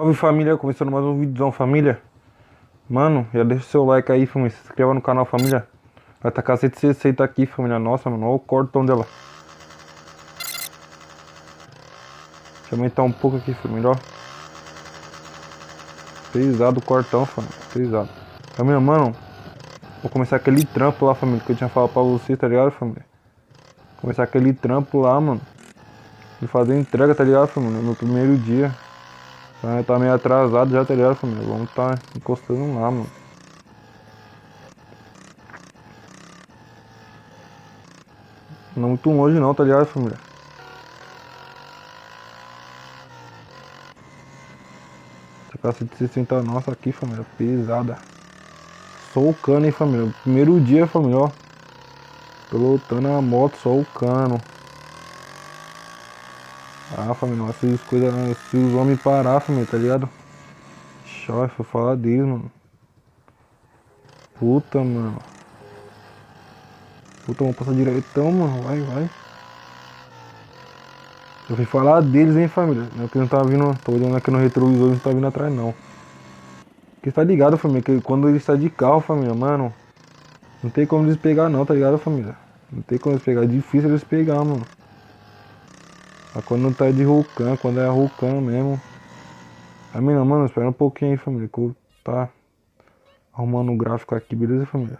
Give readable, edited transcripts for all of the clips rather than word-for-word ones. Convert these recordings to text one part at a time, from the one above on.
Salve família, começando mais um vídeozão família. Mano, já deixa o seu like aí família, se inscreva no canal família. Vai tacar 160 aqui família, nossa mano, olha o cortão dela. Deixa eu aumentar um pouco aqui família, ó. Pesado o cortão família, pesado. Família, mano, vou começar aquele trampo lá família, que eu tinha falado pra vocês, tá ligado família? Começar aquele trampo lá mano, de fazer entrega, tá ligado família, no primeiro dia. Tá meio atrasado já, tá ligado família, vamos tá encostando lá mano. Não muito longe não, tá ligado família? Essa caça de 60 nossa aqui, família, pesada. Só o cano, hein, família. Primeiro dia, família, ó. Pilotando a moto, só o cano. Ah, família, essas coisas, se os homens parar, família, tá ligado? Chove, foi falar deles, mano. Puta, mano. Puta, vamos passar direitão, mano. Vai, vai. Eu fui falar deles, hein, família. Não é que não tá vindo, tô olhando aqui no retrovisor, não tá vindo atrás, não. Porque tá ligado, família, que quando ele está de carro, família, mano, não tem como eles pegar, não, tá ligado, família? Não tem como eles pegar, é difícil eles pegar, mano. Mas quando não tá de Vulcan, quando é Vulcan mesmo. A mina, mano, espera um pouquinho aí, família, que eu tá arrumando o gráfico aqui, beleza, família?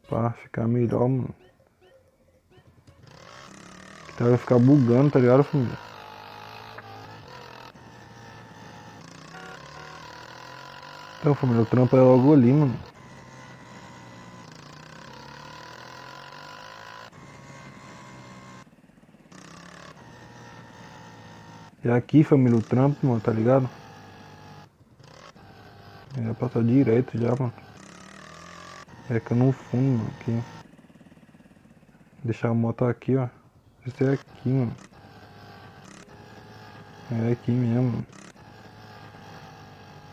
Pra ficar melhor, mano. Que tá, vai ficar bugando, tá ligado, família? Então, família, o trampo é logo ali, mano. E aqui, família, o trampo, mano, tá ligado? Já passar direto já, mano. É que eu no fundo, mano, aqui. Deixar a moto aqui, ó. Esse é aqui, mano. É aqui mesmo, mano.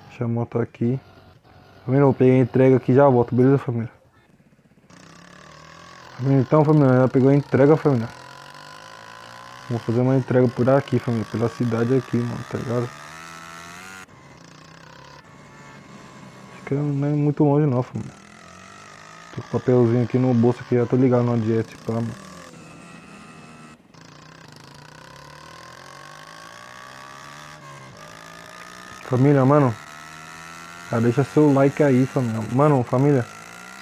Deixar a moto aqui. Família, eu peguei a entrega aqui e já volto, beleza, família? Família, então, família, já pegou a entrega, família. Vou fazer uma entrega por aqui, família. Pela cidade aqui, mano, tá ligado? Acho que não é muito longe não, família. Tô com o papelzinho aqui no bolso aqui, já tô ligado no AdS, pá, mano. Família, mano, já deixa seu like aí, família. Mano, família,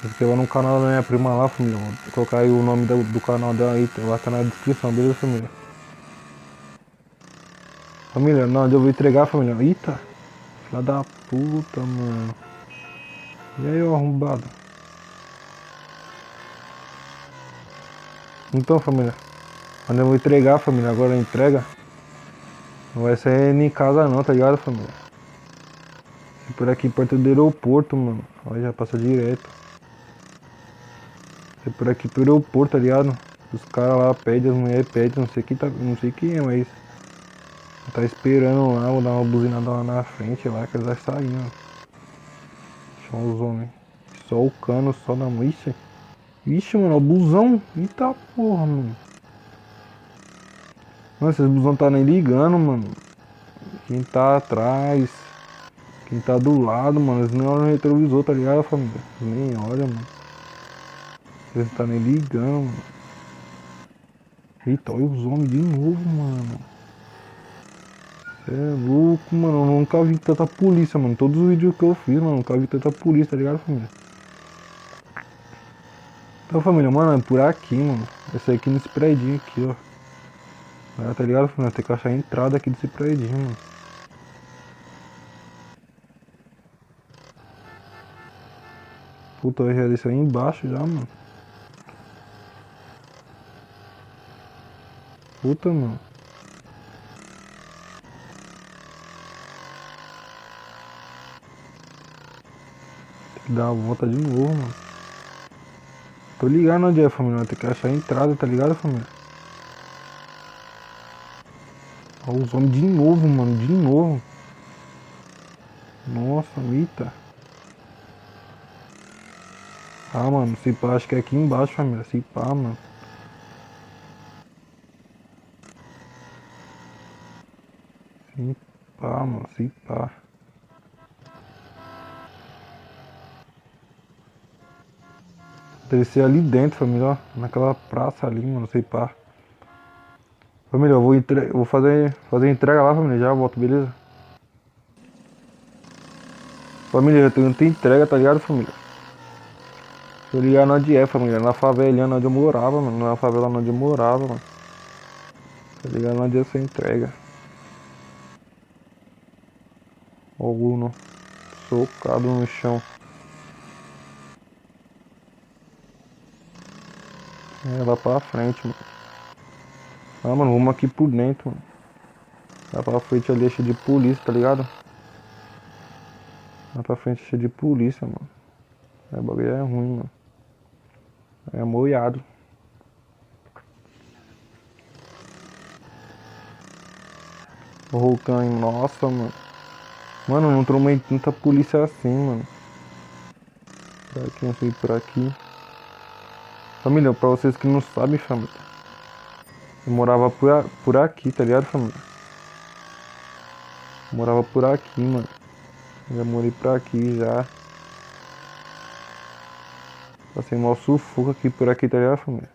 se inscreva no canal da minha prima lá, família. Vou colocar aí o nome do canal dela aí, vai estar na descrição, beleza, família? Família, não, onde eu vou entregar, família. Eita, filha da puta, mano. E aí, ó, arrombado. Então, família, onde eu vou entregar, família, agora a entrega. Não vai ser em casa não, tá ligado, família? E por aqui perto do aeroporto, mano. Olha, já passa direto. É por aqui pro aeroporto, tá ligado? Os caras lá pedem, as mulheres pedem, não sei quem tá. Não sei quem é, mas. Tá esperando lá, vou dar uma buzinada lá na frente lá, que eles vai sair, mano. Só os homens. Só o cano, só na mão. Ixi. Ixi, mano, o busão. Eita porra, mano. Mano, esses busão tá nem ligando, mano. Quem tá atrás. Quem tá do lado, mano. Eles nem olham no retrovisor, tá ligado, família? Eles nem olham, mano. Eles não tá nem ligando, mano. Eita, olha os homens de novo, mano. Cê é louco, mano. Eu nunca vi tanta polícia, mano. Todos os vídeos que eu fiz, mano, nunca vi tanta polícia, tá ligado, família? Então, família, mano, é por aqui, mano. Esse aqui nesse predinho aqui, ó. Tá ligado, família? Tem que achar a entrada aqui desse predinho, mano. Puta, eu já desci aí embaixo já, mano. Puta, mano. Tem que dar a volta de novo, mano. Tô ligado onde é, família. Tem que achar a entrada, tá ligado, família? Olha os homens de novo, mano. De novo. Nossa, eita. Ah, mano, se pá, acho que é aqui embaixo, família. Se pá, mano. Sim. pá, mano, se pá. Deve ser ali dentro, família, ó. Naquela praça ali, mano, sei pá. Família, eu vou fazer entrega lá, família, já volto, beleza? Família, eu tenho entrega, tá ligado, família? Tô ligado onde é, família, na favelinha onde eu morava, mano, na favela onde eu morava, mano. Tá ligado onde é essa entrega. Ó o Uno, socado no chão. É, lá pra frente, mano. Ah, mano, vamos aqui por dentro, mano. Lá pra frente ali é cheio de polícia, tá ligado? Lá pra frente é cheio de polícia, mano. É, o bagulho é ruim, mano. É moiado. O Vulcão, nossa, mano. Mano, não tomei tanta polícia assim, mano. Por aqui, não sei por aqui. Família, pra vocês que não sabem, família. Eu morava por aqui, tá ligado, família? Eu morava por aqui, mano. Já morei por aqui, já. Passei mó sufoco aqui por aqui, tá ligado, família?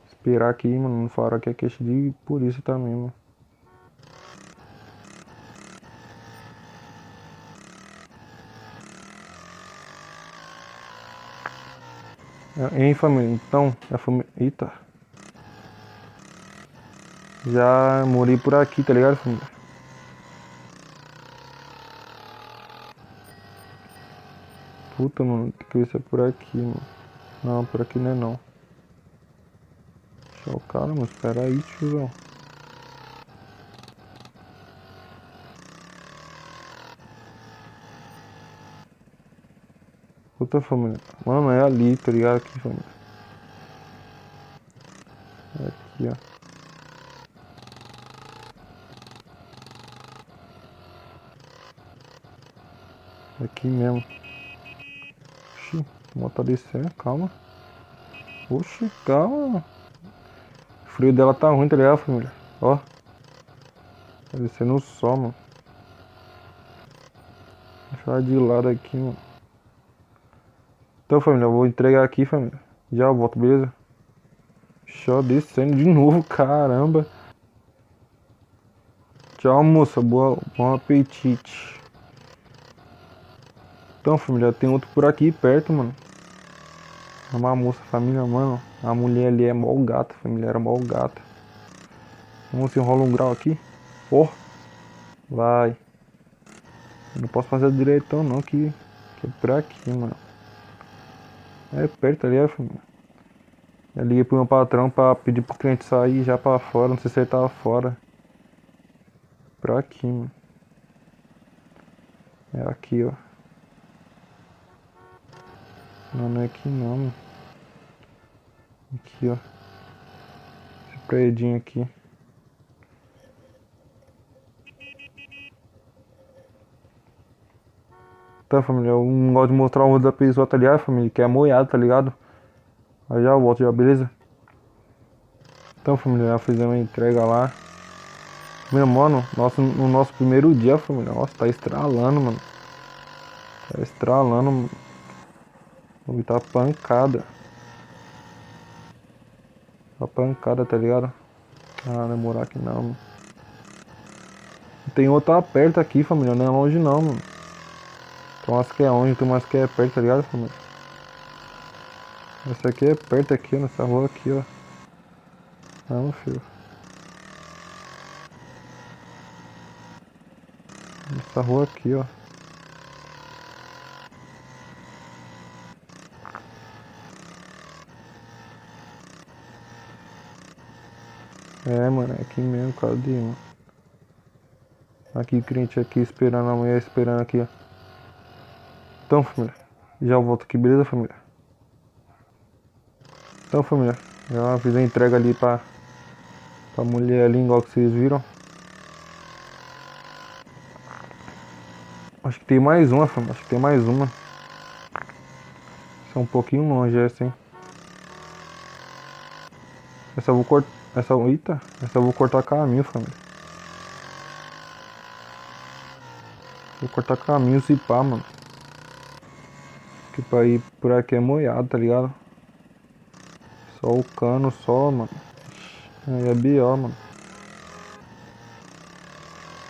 Esperar aqui, mano. Não falaram que é queixa de polícia também, mano. Hein, família? Então, a família. Eita. Já morei por aqui, tá ligado, família? Puta, mano. Tem que ver se é por aqui, mano. Não, por aqui não é não. Deixa o cara, mano. Espera aí, tiozão. Puta, família. Mano, é ali, tá ligado? Aqui, família. É aqui, ó. É aqui mesmo. Oxi, a moto tá descendo, calma. Oxi, calma. O frio dela tá ruim, tá ligado, família? Ó, tá descendo o sol, mano. Deixa ela de lado aqui, mano. Então, família, eu vou entregar aqui, família. Já eu volto, beleza? Show descendo de novo, caramba. Tchau, moça. Bom apetite. Então, família, tem outro por aqui perto, mano. É uma moça, família, mano. A mulher ali é mó gata, família. Era mó gata. Vamos se enrola um grau aqui. Ó, vai. Eu não posso fazer direitão, não, que é por aqui, mano. É perto ali, família. Eu liguei pro meu patrão pra pedir pro cliente sair já pra fora. Não sei se ele tava fora. Por aqui, mano. É aqui, ó. Não, não é aqui não, mano. Aqui, ó. Esse predinho aqui. Tá, família, eu não gosto de mostrar o rosto da pessoa, tá ligado, família? Que é moiado, tá ligado? Aí já volto, já, beleza? Então, família, já fizemos a entrega lá. Meu mano, no nosso primeiro dia, família. Nossa, tá estralando, mano. Tá estralando, mano. O tá pancada. Tá pancada, tá ligado? Ah, não é morar aqui não, mano. Tem outra perto aqui, família. Não é longe não, mano. Tem umas que é longe, tem umas que é perto, tá ligado, família? Essa aqui é perto aqui, nessa rua aqui, ó. Não, filho. Nessa rua aqui, ó. É, mano, é aqui mesmo, cadê, mano? Aqui, crente aqui, esperando a mulher, esperando aqui, ó. Então, família, já volto aqui, beleza, família? Então, família, já fiz a entrega ali pra mulher ali, igual que vocês viram. Acho que tem mais uma, família, acho que tem mais uma. Essa é um pouquinho longe, essa, hein? Essa eu vou cortar, essa eu vou cortar caminho, família. Vou cortar caminho se pá, mano. Que pra ir por aqui é moiado, tá ligado? Só o cano, só, mano. Aí é B.O., mano.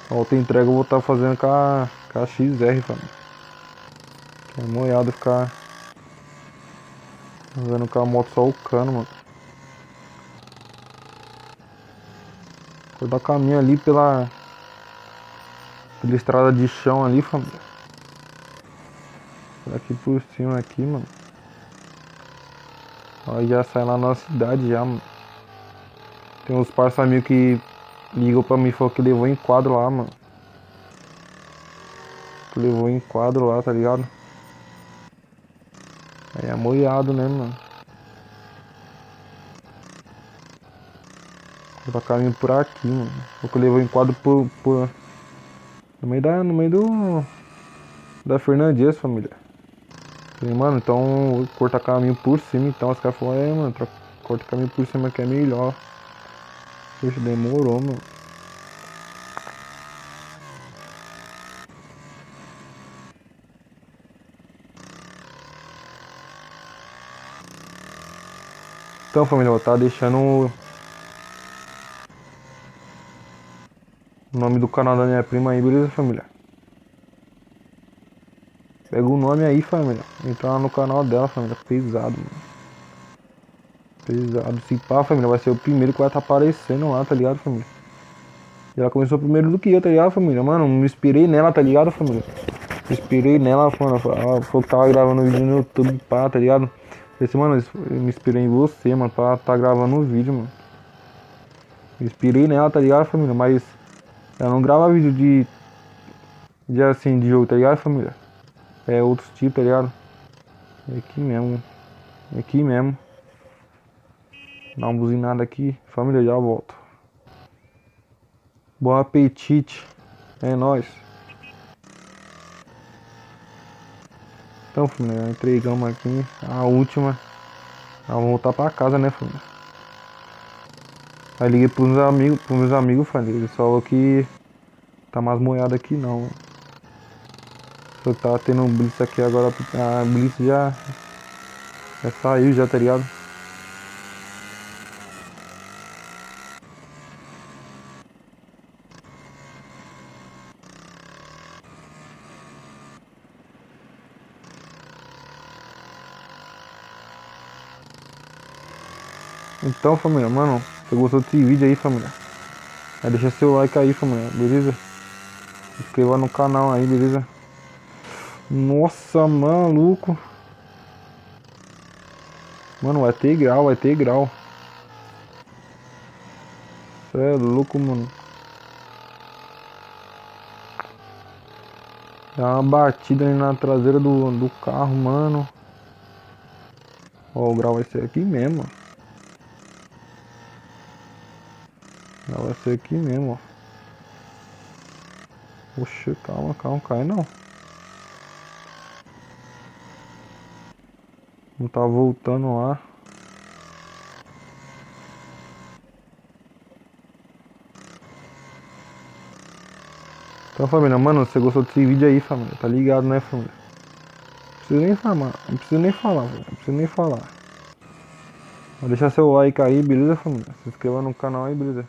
A outra entrega eu vou estar fazendo com a XR, família. Que é moiado ficar fazendo com a moto só o cano, mano. Cortar caminho ali pela estrada de chão ali, família. Por aqui por cima aqui, mano. Aí já sai lá na cidade já, mano. Tem uns parça amigos que ligou pra mim e falou que levou em quadro lá, mano. Que levou em quadro lá, tá ligado? Aí é moiado, né, mano? Vou caminho por aqui, mano. Porque levou em quadro no meio da Fernandes, família. Falei, mano, então vou cortar caminho por cima, então. Os caras falaram, mano, corta caminho por cima que é melhor. Poxa, demorou, mano. Então, família, eu tava deixando o nome do canal da minha prima aí, beleza, família? Pega o nome aí, família. Entra lá no canal dela, família. Pesado, mano. Pesado. Se pá, família, vai ser o primeiro que vai estar aparecendo lá, tá ligado, família? E ela começou primeiro do que eu, tá ligado, família? Mano, me inspirei nela, tá ligado, família? Me inspirei nela, mano. Ela falou que tava gravando vídeo no YouTube, pá, tá ligado? Falei assim, mano, eu me inspirei em você, mano, pra tá gravando um vídeo, mano. Me inspirei nela, tá ligado, família? Mas ela não grava vídeo de assim, de jogo, tá ligado, família? É outros tipos, tá ligado? É aqui mesmo. É aqui mesmo. Dá uma buzinada aqui. Família, já volto. Bom apetite. É nóis. Então, família, entregamos aqui a última. Vamos voltar pra casa, né, família? Aí liguei pros meus amigos, família. Eles falaram que tá mais moiado aqui não. Só que tava tendo um blitz aqui agora. A blitz já saiu, já, tá ligado? Então, família, mano, se você gostou desse vídeo aí, família, aí deixa seu like aí, família, beleza? Se inscreva no canal aí, beleza? Nossa, maluco. Mano, vai ter grau, vai ter grau. Cê é louco, mano. Dá uma batida aí na traseira do carro, mano. Ó, o grau vai ser aqui mesmo, ó. O grau vai ser aqui mesmo, ó. Oxe, calma, calma, cai não. Não tá voltando lá. Então, família, mano, se você gostou desse vídeo aí, família, tá ligado, né, família? Não precisa nem falar, não precisa nem falar, velho. Não precisa nem falar. Deixa seu like aí, beleza, família? Se inscreva no canal aí, beleza?